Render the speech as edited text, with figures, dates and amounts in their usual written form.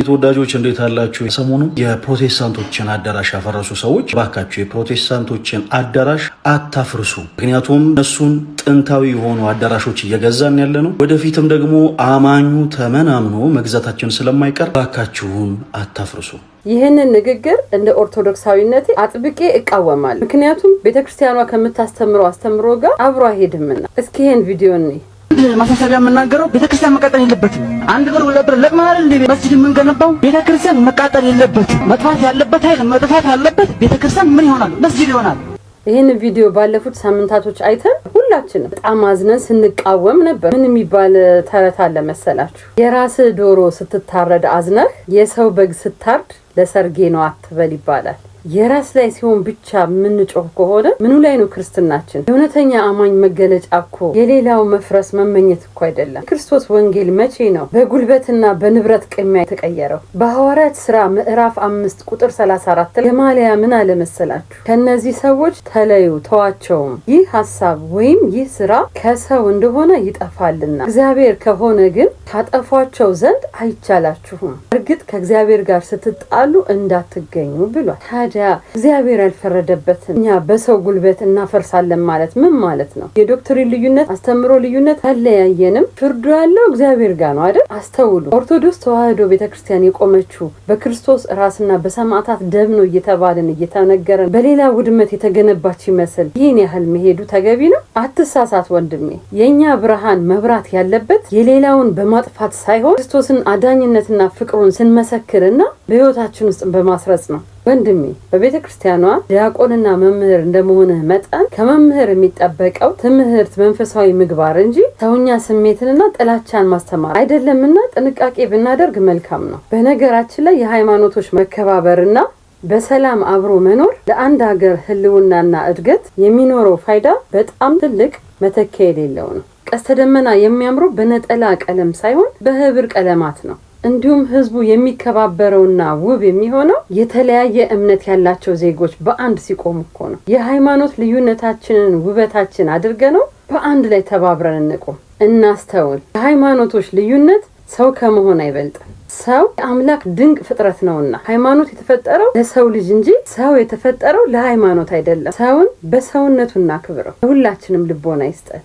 ተወዳጆች እንዴት አላችሁ? ሰሞኑ የፕሮቴስታንቶችን አዳራሽ ያፈረሱ ሰዎች ባካችሁ የፕሮቴስታንቶችን አዳራሽ አታፍርሱ። ምክንያቱም እነሱን ጥንታዊ የሆኑ አዳራሾች እየገዛን ያለ ነው። ወደፊትም ደግሞ አማኙ ተመናምኖ መግዛታችን ስለማይቀር ባካችሁን አታፍርሱ። ይህንን ንግግር እንደ ኦርቶዶክሳዊነቴ አጥብቄ እቃወማለሁ። ምክንያቱም ቤተክርስቲያኗ ከምታስተምረው አስተምሮ ጋር አብሮ አይሄድምና። እስኪ ይሄን ቪዲዮ እንይ። ማሳሰቢያ የምናገረው ቤተክርስቲያን መቃጠል የለበትም። አንድ ብር ሁለት ብር ለማል እንደ መስጂድ የምንገነባው ቤተክርስቲያን መቃጠል የለበትም። መጥፋት ያለበት ኃይል መጥፋት ያለበት ቤተክርስቲያን ምን ይሆናል? መስጂድ ይሆናል። ይህን ቪዲዮ ባለፉት ሳምንታቶች አይተን ሁላችንም በጣም አዝነን ስንቃወም ነበር። ምን የሚባል ተረት አለ መሰላችሁ? የራስ ዶሮ ስትታረድ አዝነህ የሰው በግ ስታርድ ለሰርጌ ነው አትበል ይባላል። የራስ ላይ ሲሆን ብቻ ምንጮህ ከሆነ ምኑ ላይ ነው ክርስትናችን? የእውነተኛ አማኝ መገለጫ እኮ የሌላው መፍረስ መመኘት እኮ አይደለም። ክርስቶስ ወንጌል መቼ ነው በጉልበትና በንብረት ቅሚያ የተቀየረው? በሐዋርያት ሥራ ምዕራፍ 5 ቁጥር 34 ገማልያ ምን አለ መሰላችሁ? ከነዚህ ሰዎች ተለዩ ተዋቸውም፣ ይህ ሐሳብ ወይም ይህ ስራ ከሰው እንደሆነ ይጠፋልና እግዚአብሔር ከሆነ ግን ታጠፏቸው ዘንድ አይቻላችሁም። እርግጥ ከእግዚአብሔር ጋር ስትጣሉ እንዳትገኙ ብሏል። እግዚአብሔር ያልፈረደበትን እኛ በሰው ጉልበት እናፈርሳለን ማለት ምን ማለት ነው? የዶክትሪን ልዩነት አስተምሮ ልዩነት አለያየንም፣ ፍርዱ ያለው እግዚአብሔር ጋር ነው አይደል? አስተውሉ። ኦርቶዶክስ ተዋህዶ ቤተክርስቲያን የቆመችው በክርስቶስ ራስና በሰማዕታት ደም ነው እየተባለን እየተነገረን በሌላ ውድመት የተገነባች ይመስል ይህን ያህል መሄዱ ተገቢ ነው? አትሳሳት ወንድሜ። የኛ ብርሃን መብራት ያለበት የሌላውን በማጥፋት ሳይሆን ክርስቶስን አዳኝነትና ፍቅሩን ስንመሰክርና በህይወታችን ውስጥ በማስረጽ ነው። ወንድሜ በቤተ ክርስቲያኗ ዲያቆንና መምህር እንደመሆንህ መጠን ከመምህር የሚጠበቀው ትምህርት፣ መንፈሳዊ ምግባር እንጂ ሰውኛ ስሜትንና ጥላቻን ማስተማር አይደለምና ጥንቃቄ ብናደርግ መልካም ነው። በነገራችን ላይ የሃይማኖቶች መከባበርና በሰላም አብሮ መኖር ለአንድ ሀገር ህልውናና እድገት የሚኖረው ፋይዳ በጣም ትልቅ መተኪያ የሌለው ነው። ቀስተ ደመና የሚያምረው በነጠላ ቀለም ሳይሆን በህብር ቀለማት ነው። እንዲሁም ህዝቡ የሚከባበረውና ውብ የሚሆነው የተለያየ እምነት ያላቸው ዜጎች በአንድ ሲቆሙ እኮ ነው። የሃይማኖት ልዩነታችንን ውበታችን አድርገነው በአንድ ላይ ተባብረን እንቆም። እናስተውል። የሃይማኖቶች ልዩነት ሰው ከመሆን አይበልጥም። ሰው የአምላክ ድንቅ ፍጥረት ነውና ሃይማኖት የተፈጠረው ለሰው ልጅ እንጂ ሰው የተፈጠረው ለሃይማኖት አይደለም። ሰውን በሰውነቱ እናክብረው። ሁላችንም ልቦና ይስጠን።